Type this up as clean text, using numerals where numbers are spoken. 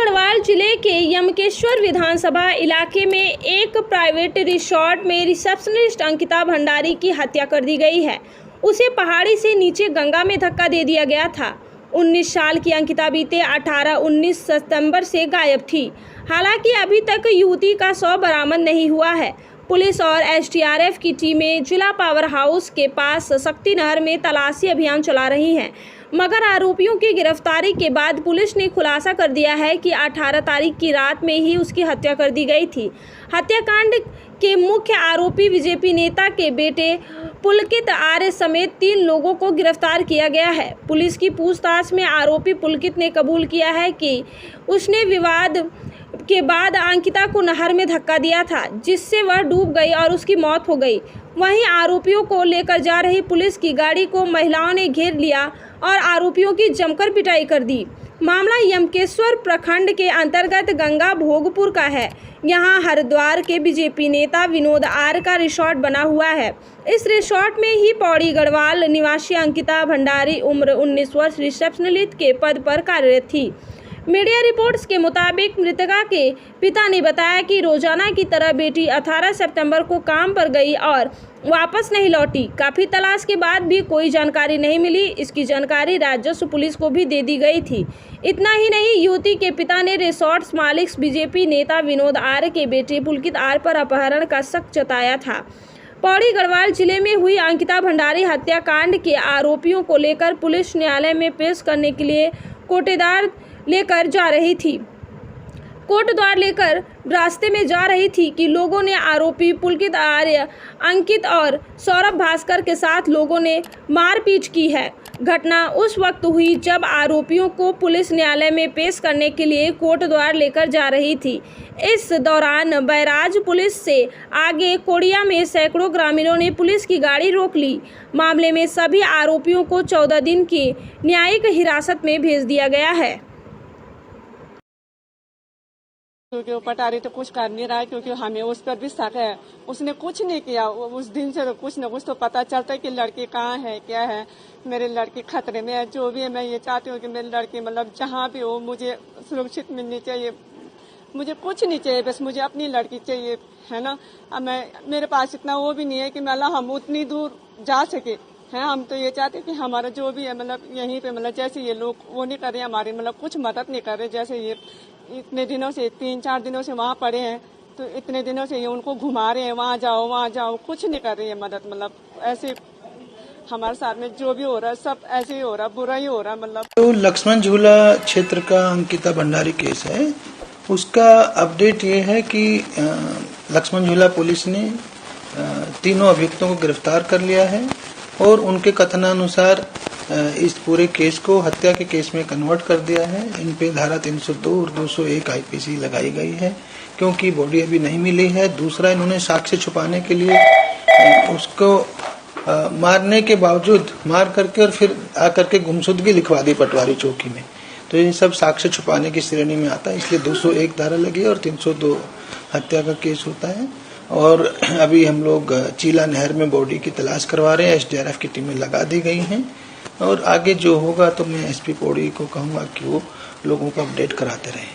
गढ़वाल जिले के यमकेश्वर विधानसभा इलाके में एक प्राइवेट रिसोर्ट में रिसेप्शनिस्ट अंकिता भंडारी की हत्या कर दी गई है। उसे पहाड़ी से नीचे गंगा में धक्का दे दिया गया था। 19 साल की अंकिता बीते 18-19 सितंबर से गायब थी। हालांकि अभी तक युवती का शव बरामद नहीं हुआ है। पुलिस और एसडीआरएफ की टीमें जिला पावर हाउस के पास शक्ति नहर में तलाशी अभियान चला रही हैं, मगर आरोपियों की गिरफ्तारी के बाद पुलिस ने खुलासा कर दिया है कि 18 तारीख की रात में ही उसकी हत्या कर दी गई थी। हत्याकांड के मुख्य आरोपी बीजेपी नेता के बेटे पुलकित आर्य समेत 3 लोगों को गिरफ्तार किया गया है। पुलिस की पूछताछ में आरोपी पुलकित ने कबूल किया है कि उसने विवाद के बाद अंकिता को नहर में धक्का दिया था, जिससे वह डूब गई और उसकी मौत हो गई। वहीं आरोपियों को लेकर जा रही पुलिस की गाड़ी को महिलाओं ने घेर लिया और आरोपियों की जमकर पिटाई कर दी। मामला यमकेश्वर प्रखंड के अंतर्गत गंगा भोगपुर का है। यहां हरिद्वार के बीजेपी नेता विनोद आर्य का रिसोर्ट बना हुआ है। इस रिसोर्ट में ही पौड़ी गढ़वाल निवासी अंकिता भंडारी उम्र 19 वर्ष रिसेप्शनिस्ट के पद पर कार्यरत थी। मीडिया रिपोर्ट्स के मुताबिक मृतका के पिता ने बताया कि रोजाना की तरह बेटी 18 सितंबर को काम पर गई और वापस नहीं लौटी। काफ़ी तलाश के बाद भी कोई जानकारी नहीं मिली। इसकी जानकारी राजस्व पुलिस को भी दे दी गई थी। इतना ही नहीं, युवती के पिता ने रिसोर्ट मालिक बीजेपी नेता विनोद आर्य के बेटे पुलकित आर्य पर अपहरण का शक जताया था। पौड़ी गढ़वाल जिले में हुई अंकिता भंडारी हत्याकांड के आरोपियों को लेकर पुलिस न्यायालय में पेश करने के लिए कोटेदार लेकर जा रही थी। कोर्ट द्वार लेकर रास्ते में जा रही थी कि लोगों ने आरोपी पुलकित आर्य, अंकित और सौरभ भास्कर के साथ लोगों ने मारपीट की है। घटना उस वक्त हुई जब आरोपियों को पुलिस न्यायालय में पेश करने के लिए कोर्ट द्वार लेकर जा रही थी। इस दौरान बैराज पुलिस से आगे कोड़िया में सैकड़ों ग्रामीणों ने पुलिस की गाड़ी रोक ली। मामले में सभी आरोपियों को 14 दिन की न्यायिक हिरासत में भेज दिया गया है। क्योंकि वो पटारी तो कुछ कर नहीं रहा है, क्योंकि हमें उस पर भी शक है। उसने कुछ नहीं किया। उस दिन से कुछ न कुछ तो पता चलता है कि लड़की कहाँ है, क्या है। मेरे लड़की खतरे में है। जो भी है, मैं ये चाहती हूँ कि मेरी लड़की मतलब जहाँ भी हो मुझे सुरक्षित मिलनी चाहिए। मुझे कुछ नहीं चाहिए, बस मुझे अपनी लड़की चाहिए, है ना। अब मेरे पास इतना वो भी नहीं है कि मतलब हम उतनी दूर जा सके हैं। हम तो ये चाहते हैं कि हमारा जो भी है मतलब यहीं पे मतलब जैसे ये लोग वो नहीं कर रहे, हमारी मतलब कुछ मदद नहीं कर रहे। जैसे ये इतने दिनों से 3-4 दिनों से वहाँ पड़े हैं, तो इतने दिनों से ये उनको घुमा रहे हैं, वहाँ जाओ, कुछ नहीं कर रही है मदद। मतलब ऐसे हमारे साथ में जो भी हो रहा है सब ऐसे ही हो रहा है, बुरा ही हो रहा है। मतलब तो लक्ष्मण झूला क्षेत्र का अंकिता भंडारी केस है, उसका अपडेट ये है कि लक्ष्मण झूला पुलिस ने तीनों अभियुक्तों को गिरफ्तार कर लिया है और उनके कथनानुसार इस पूरे केस को हत्या के केस में कन्वर्ट कर दिया है। इन पे धारा 302 और 201 आईपीसी लगाई गई है, क्योंकि बॉडी अभी नहीं मिली है। दूसरा, इन्होंने साक्ष्य छुपाने के लिए उसको मारने के बावजूद मार करके और फिर आकर के गुमशुदगी लिखवा दी पटवारी चौकी में। तो ये सब साक्ष्य छुपाने की श्रेणी में आता है, इसलिए 201 धारा लगी और 302 हत्या का केस होता है। और अभी हम लोग चीला नहर में बॉडी की तलाश करवा रहे हैं। एसडीआरएफ की टीमें लगा दी गई हैं और आगे जो होगा तो मैं एसपी पौड़ी को कहूँगा कि वो लोगों को अपडेट कराते रहें।